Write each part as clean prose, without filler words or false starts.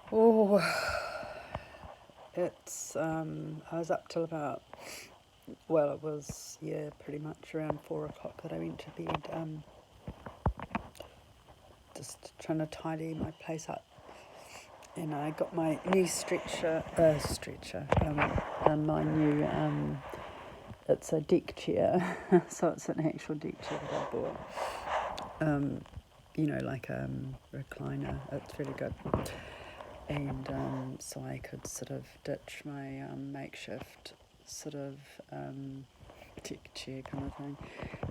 Oh, I was up till about, well, it was, yeah, pretty much around 4 o'clock that I went to bed, just trying to tidy my place up. And I got my new and my new, it's a deck chair, so it's an actual deck chair that I bought. Like a recliner, it's really good. And so I could sort of ditch my makeshift sort of deck chair kind of thing.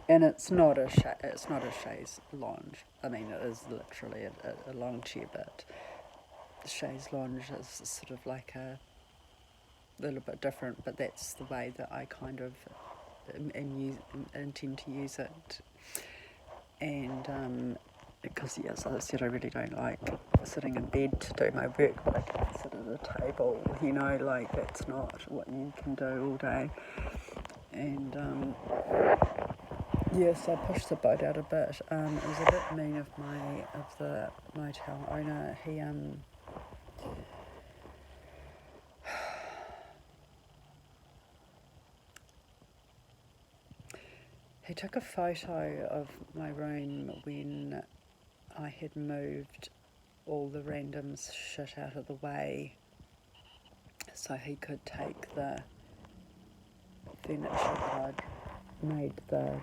And it's not a chaise lounge. I mean, it is literally a long chair, but the chaise lounge is sort of like a little bit different. But that's the way that I kind of intend to use it. And because, yes, as I said, I really don't like sitting in bed to do my work, but I can sit at a table, like that's not what you can do all day. And yes, I pushed the boat out a bit. It was a bit mean of the motel owner. He took a photo of my room when I had moved all the random shit out of the way so he could take the furniture that I'd made the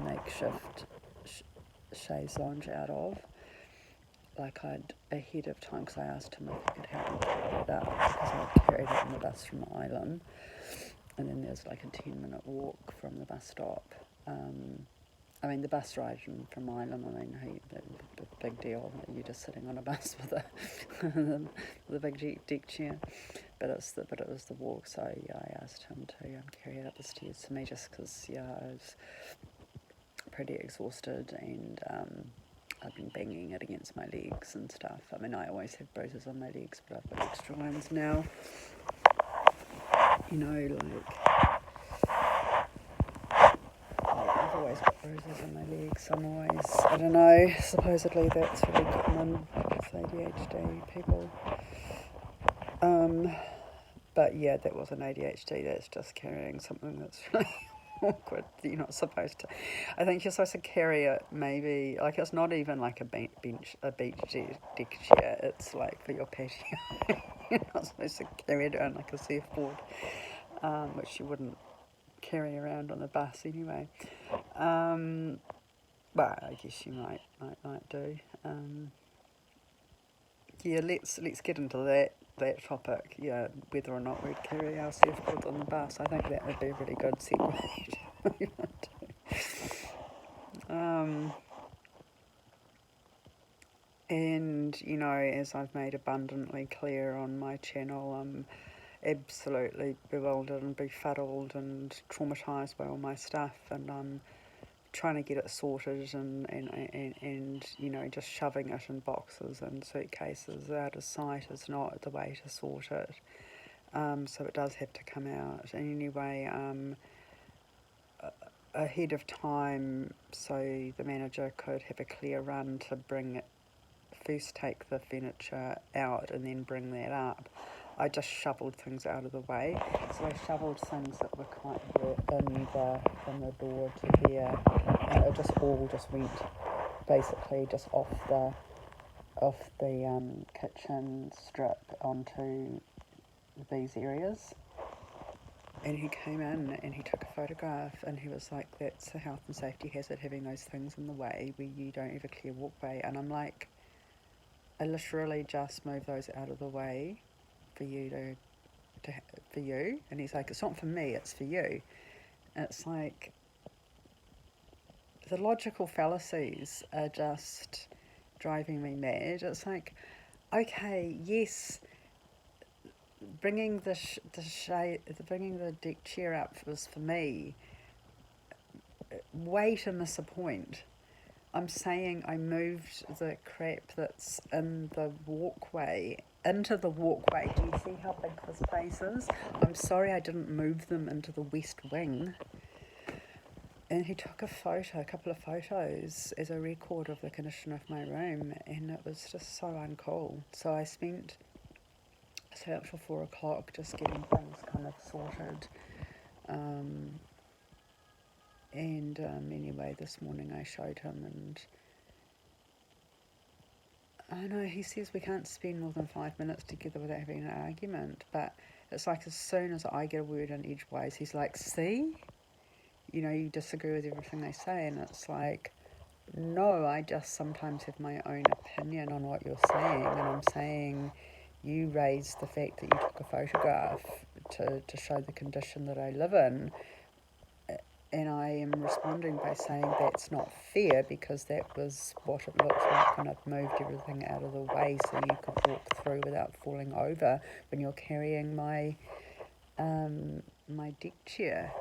makeshift chaise lounge out of. Like I'd ahead of time, because I asked him if he could help me carry it up, because I'd carried it on the bus from Ilam, and then there's like a 10-minute walk from the bus stop. I mean, the bus ride from Ilam, big deal. You're just sitting on a bus with a big deck chair. But it was the walk, so yeah, I asked him to carry it up the stairs to me, just because, yeah, I was pretty exhausted, and I've been banging it against my legs and stuff. I mean, I always have bruises on my legs, but I've got extra ones now. I've always got bruises on my legs. I'm always, I don't know, supposedly that's really common with ADHD people. But yeah, that wasn't ADHD, that's just carrying something that's really awkward. You're not supposed to. I think you're supposed to carry it maybe, like it's not even like a beach deck chair, it's like for your patio. You're not supposed to carry it around like a surfboard, which you wouldn't carry around on the bus anyway. But I guess you might do. Yeah, let's get into that topic. Yeah, whether or not we'd carry our surfboards on the bus. I think that would be a really good segue to move on to. And as I've made abundantly clear on my channel, I'm absolutely bewildered and befuddled and traumatised by all my stuff, and I'm trying to get it sorted, and just shoving it in boxes and suitcases out of sight is not the way to sort it. So it does have to come out. And anyway, ahead of time, so the manager could have a clear run to first take the furniture out and then bring that up, I just shoveled things out of the way. So I shoveled things that were quite from the door to here, and it just went basically just off the kitchen strip onto these areas. And he came in and he took a photograph, and he was like, that's a health and safety hazard, having those things in the way where you don't have a clear walkway. And I'm like, I literally just moved those out of the way for you for you. And he's like, it's not for me, it's for you. And it's like, the logical fallacies are just driving me mad. It's like, okay, yes, bringing the deck chair up was for me. Way to miss a point. I'm saying I moved the crap that's in the walkway into the walkway. Do you see how big this place is? I'm sorry I didn't move them into the west wing. And he took a couple of photos as a record of the condition of my room, and it was just so uncool. So I stayed up till 4 o'clock just getting things kind of sorted. Anyway, this morning I showed him, and I know he says we can't spend more than 5 minutes together without having an argument, but it's like as soon as I get a word in edgeways, he's like, see? You know, you disagree with everything they say, and it's like, no, I just sometimes have my own opinion on what you're saying, and I'm saying you raised the fact that you took a photograph to show the condition that I live in, and I am responding by saying that's not fair because that was what it looks like when I've moved everything out of the way so you could walk through without falling over when you're carrying my deck chair.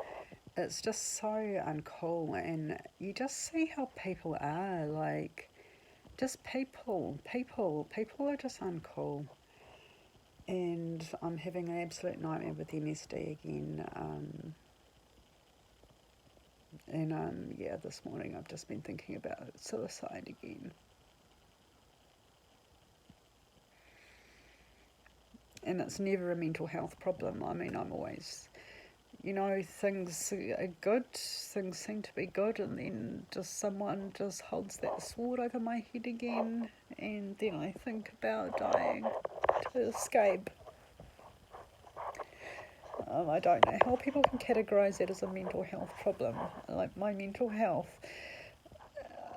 It's just so uncool, and you just see how people are, like, just people are just uncool. And I'm having an absolute nightmare with MSD again. This morning I've just been thinking about suicide again. And it's never a mental health problem. I mean, I'm always, things are good, things seem to be good, and then just someone just holds that sword over my head again, and then I think about dying to escape. I don't know how people can categorise that as a mental health problem. Like, my mental health,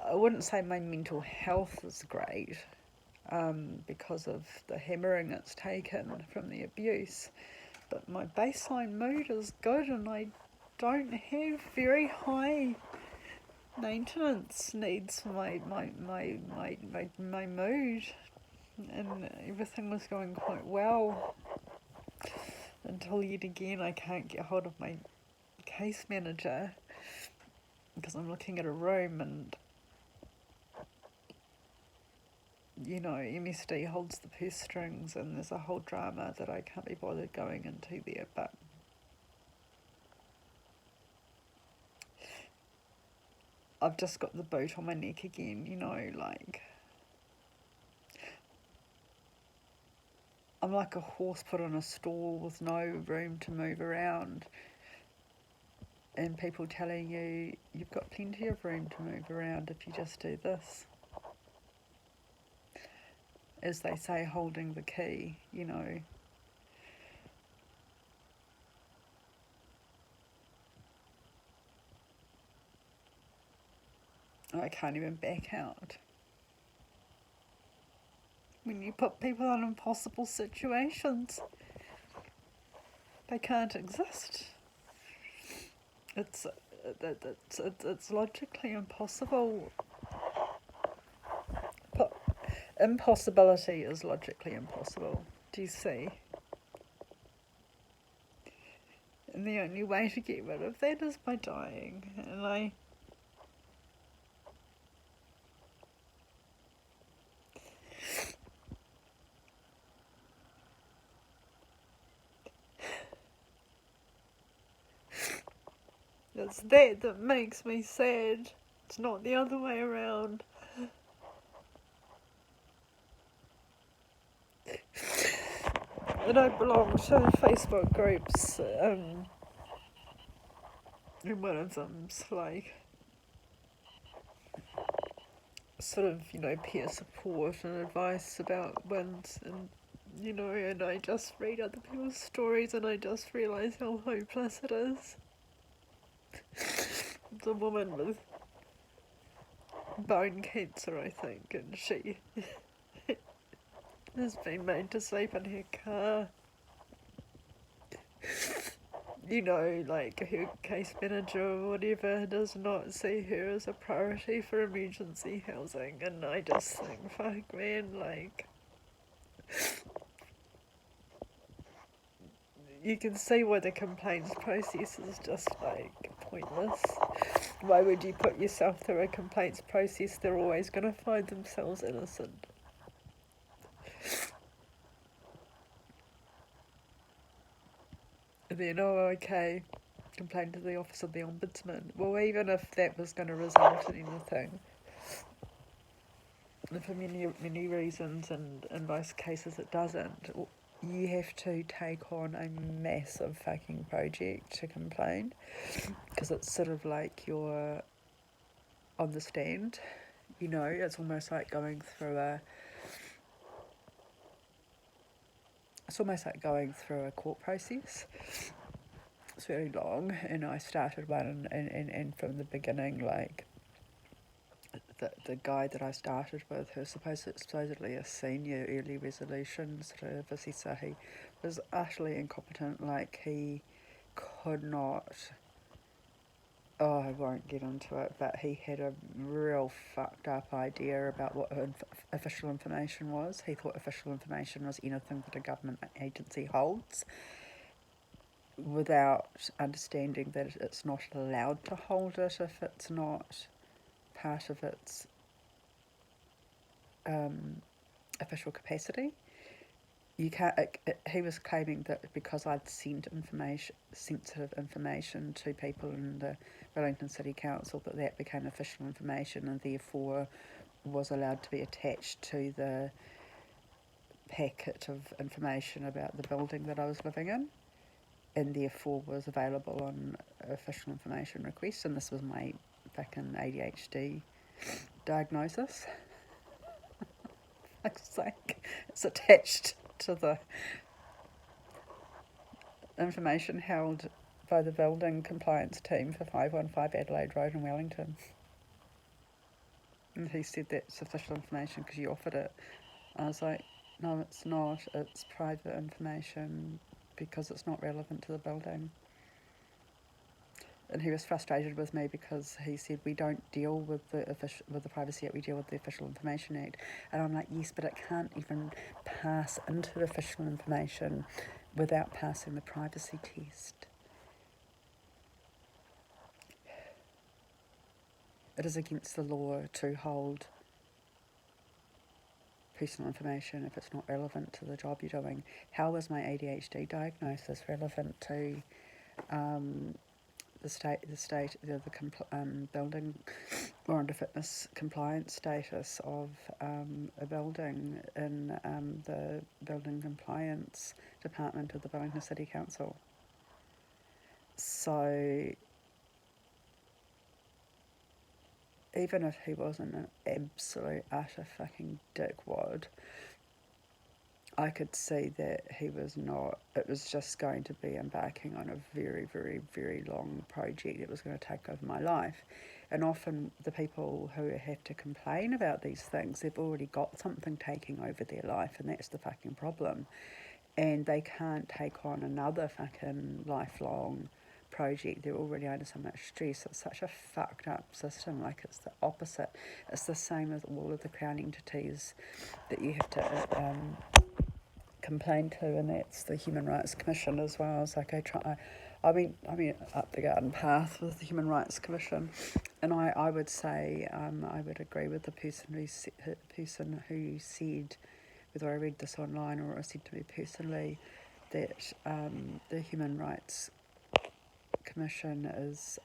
I wouldn't say my mental health is great because of the hammering it's taken from the abuse, but my baseline mood is good, and I don't have very high maintenance needs for my mood, and everything was going quite well until yet again I can't get hold of my case manager because I'm looking at a room, and MSD holds the purse strings, and there's a whole drama that I can't be bothered going into there, but I've just got the boot on my neck again, I'm like a horse put on a stall with no room to move around, and people telling you you've got plenty of room to move around if you just do this. As they say, holding the key, I can't even back out. When you put people in impossible situations, they can't exist. It's logically impossible. Impossibility is logically impossible. Do you see? And the only way to get rid of that is by dying. And it's that makes me sad. It's not the other way around. I don't belong to Facebook groups, and one of them's like sort of, peer support and advice about wins, and and I just read other people's stories and I just realise how hopeless it is. It's a woman with bone cancer, I think, and she has been made to sleep in her car. Her case manager or whatever does not see her as a priority for emergency housing, and I just think, fuck man, you can see why the complaints process is just pointless. Why would you put yourself through a complaints process? They're always going to find themselves innocent. And then, okay, complain to the Office of the Ombudsman. Well, even if that was going to result in anything, and for many reasons, and in most cases it doesn't, you have to take on a massive fucking project to complain, because it's sort of like you're on the stand, it's almost like going through a court process. It's very long, and I started one, and from the beginning, like, the guy that I started with, who's supposedly a senior early resolution sort of assessor, he was utterly incompetent. Like, he could not, I won't get into it, but he had a real fucked up idea about what official information was. He thought official information was anything that a government agency holds, without understanding that it's not allowed to hold it if it's not part of its official capacity. You can't. He was claiming that because I'd sent sensitive information to people in the Wellington City Council, that became official information, and therefore was allowed to be attached to the packet of information about the building that I was living in, and therefore was available on official information request. And this was my fucking ADHD diagnosis. It's attached to the information held by the building compliance team for 515 Adelaide Road in Wellington. And he said that's official information because you offered it. I was like, no, it's not. It's private information because it's not relevant to the building. And he was frustrated with me because he said, we don't deal with the Privacy Act, we deal with the Official Information Act. And I'm like, yes, but it can't even pass into the official information without passing the privacy test. It is against the law to hold personal information if it's not relevant to the job you're doing. How was my ADHD diagnosis relevant to the building warrant of fitness compliance status of a building in the building compliance department of the Wellington City Council? So even if he wasn't an absolute utter fucking dickwad, I could see that he was not. It was just going to be embarking on a very, very, very long project that was going to take over my life. And often the people who have to complain about these things, they've already got something taking over their life, and that's the fucking problem. And they can't take on another fucking lifelong project. They're already under so much stress. It's such a fucked up system. Like, it's the opposite. It's the same as all of the Crown entities that you have to complain to, and that's the Human Rights Commission as well. It's like I went up the garden path with the Human Rights Commission, and I would say I would agree with the person who said, whether I read this online or it was said to me personally, that the Human Rights Commission is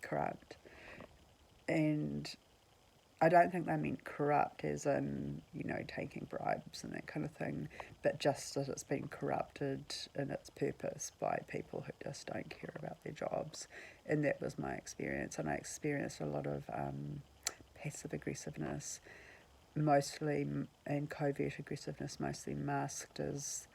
corrupt. And I don't think they meant corrupt as in, taking bribes and that kind of thing, but just that it's been corrupted in its purpose by people who just don't care about their jobs. And that was my experience. And I experienced a lot of passive aggressiveness, mostly, and covert aggressiveness, mostly masked as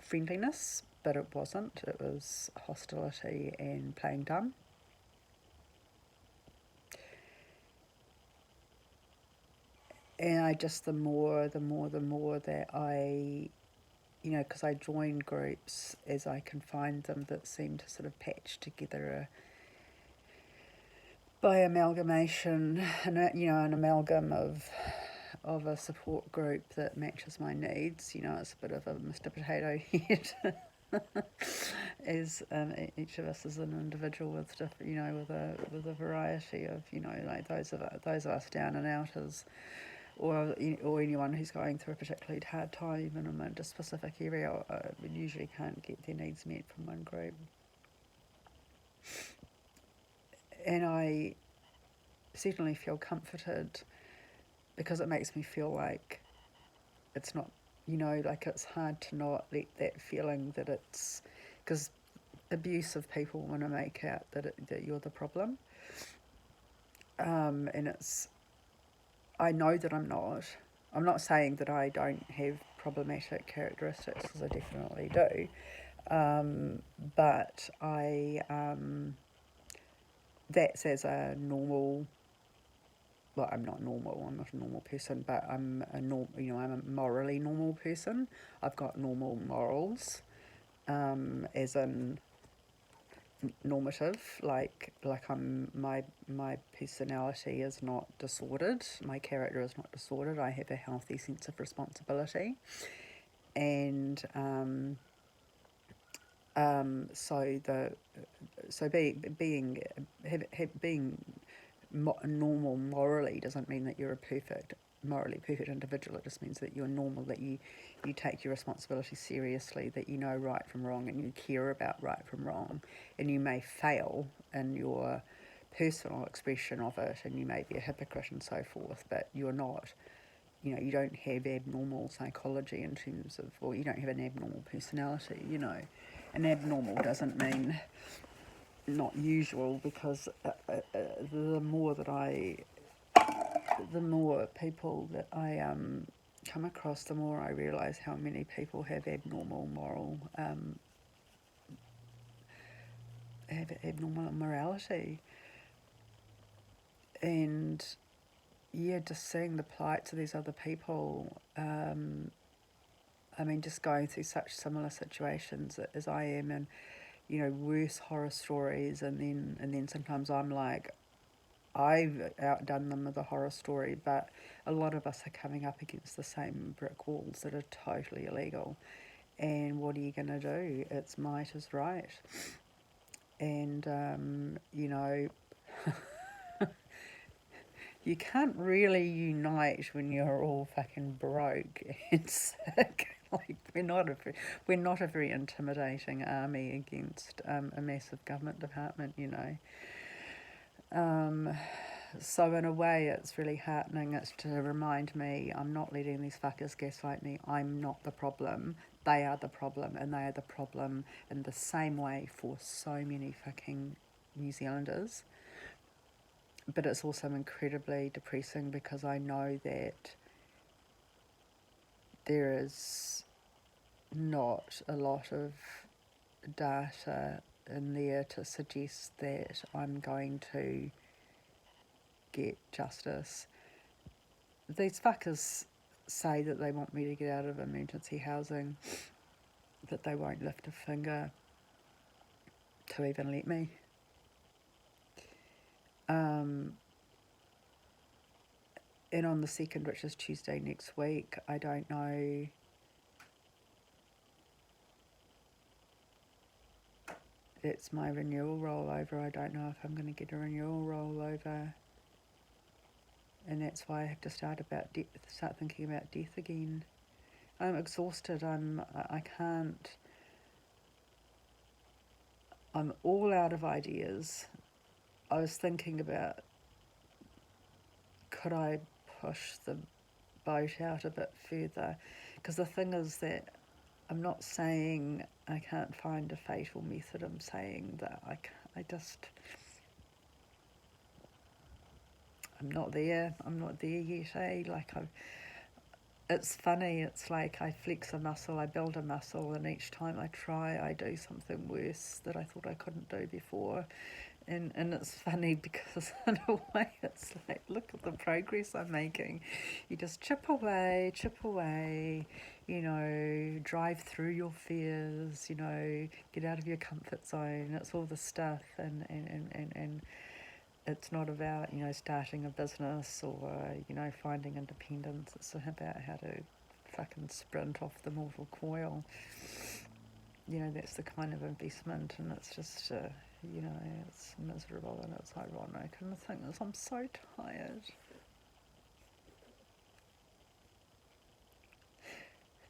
friendliness, but it wasn't. It was hostility and playing dumb. And I just, the more that I, because I join groups as I can find them that seem to sort of patch together by amalgamation, an amalgam of a support group that matches my needs. It's a bit of a Mr. Potato Head. As each of us is an individual with different, with a variety of, like those of us down and outers or anyone who's going through a particularly hard time in a specific area usually can't get their needs met from one group. And I certainly feel comforted because it makes me feel like it's not, like it's hard to not let that feeling that it's, because abusive people want to make out that you're the problem. And I know that I'm not. I'm not saying that I don't have problematic characteristics, because I definitely do. But that's as a normal. Well, I'm not normal. I'm not a normal person, but I'm I'm a morally normal person. I've got normal morals, as in normative. Like my personality is not disordered. My character is not disordered. I have a healthy sense of responsibility, and being normal morally doesn't mean that you're a morally perfect individual. It just means that you're normal, that you take your responsibility seriously, that you know right from wrong, and you care about right from wrong, and you may fail in your personal expression of it, and you may be a hypocrite and so forth, but you're not, you don't have abnormal psychology in terms of, or you don't have an abnormal personality, And abnormal doesn't mean not usual, because the more people that I come across, the more I realise how many people have abnormal morality, and just seeing the plights of these other people. Just going through such similar situations as I am, and worse horror stories, and then sometimes I'm like, I've outdone them with a horror story, but a lot of us are coming up against the same brick walls that are totally illegal. And what are you going to do? It's might is right. And, you can't really unite when you're all fucking broke and sick. Like, we're not a very intimidating army against a massive government department, So in a way, it's really heartening. It's to remind me I'm not letting these fuckers gaslight me. I'm not the problem. They are the problem, and they are the problem in the same way for so many fucking New Zealanders. But it's also incredibly depressing, because I know that there is not a lot of data in there to suggest that I'm going to get justice. These fuckers say that they want me to get out of emergency housing, that they won't lift a finger to even let me. And on the 2nd, which is Tuesday next week, I don't know. It's my renewal rollover. I don't know if I'm going to get a renewal rollover. And that's why I have to start thinking about death again. I'm exhausted. I can't. I'm all out of ideas. I was thinking about, could I push the boat out a bit further? Because the thing is that I'm not saying I can't find a fatal method. I'm saying that I'm not there. I'm not there yet, eh? It's funny. It's like I flex a muscle, I build a muscle, and each time I try, I do something worse that I thought I couldn't do before. And it's funny, because in a way it's like, look at the progress I'm making. You just chip away, drive through your fears, get out of your comfort zone. It's all the stuff, and it's not about, starting a business or, finding independence. It's about how to fucking sprint off the mortal coil. That's the kind of investment, and it's just, it's miserable and it's ironic. And the thing is, I'm so tired.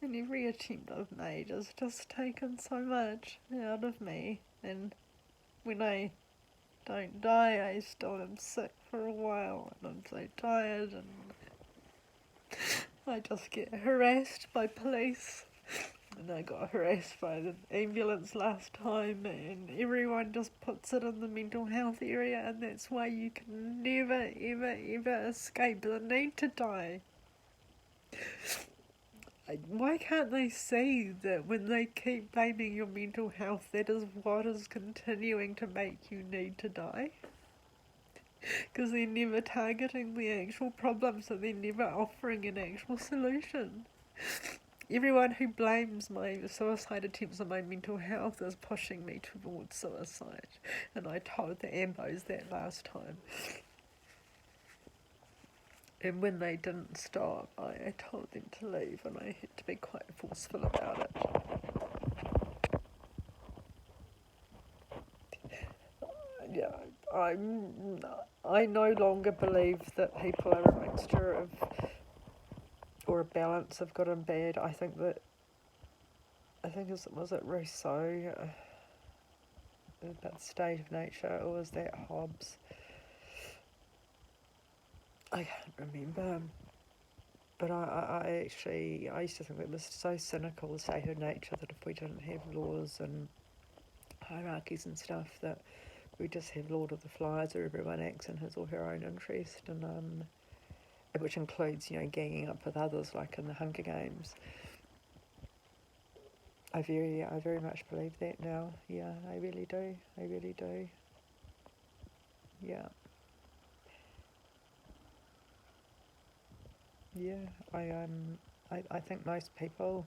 And every attempt I've made has just taken so much out of me. And when I don't die, I still am sick for a while, and I'm so tired, and I just get harassed by police. And I got harassed by the ambulance last time, and everyone just puts it in the mental health area, and that's why you can never, ever, ever escape the need to die. Why can't they see that when they keep blaming your mental health, that is what is continuing to make you need to die? Because they're never targeting the actual problem, so they're never offering an actual solution. Everyone who blames my suicide attempts on my mental health is pushing me towards suicide. And I told the Ambos that last time. And when they didn't stop, I told them to leave, and I had to be quite forceful about it. Yeah, I no longer believe that people are a mixture of, or a balance of good and bad. I think was it Rousseau, about the state of nature, or was that Hobbes? I can't remember. But I used to think it was so cynical, the state of nature, that if we didn't have laws and hierarchies and stuff, that we just have Lord of the Flies, where everyone acts in his or her own interest, and which includes, ganging up with others, like in the Hunger Games. I very much believe that now. Yeah, I really do. Yeah. Yeah, I think most people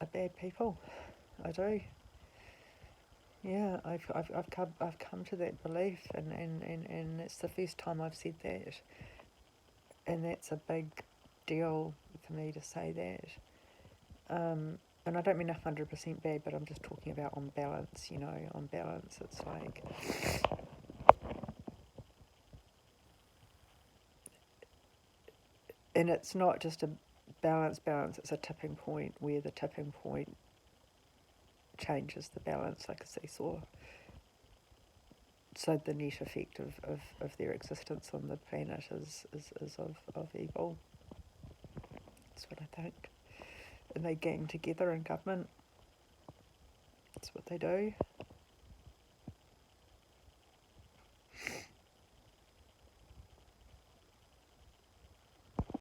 are bad people. I do. Yeah, I've come to that belief, and it's the first time I've said that, and that's a big deal for me to say that. And I don't mean 100% bad, but I'm just talking about on balance. On balance, it's like, and it's not just a balance. It's a tipping point, where the tipping point changes the balance like a seesaw. So the net effect of their existence on the planet is of evil. That's what I think. And they gang together in government. That's what they do.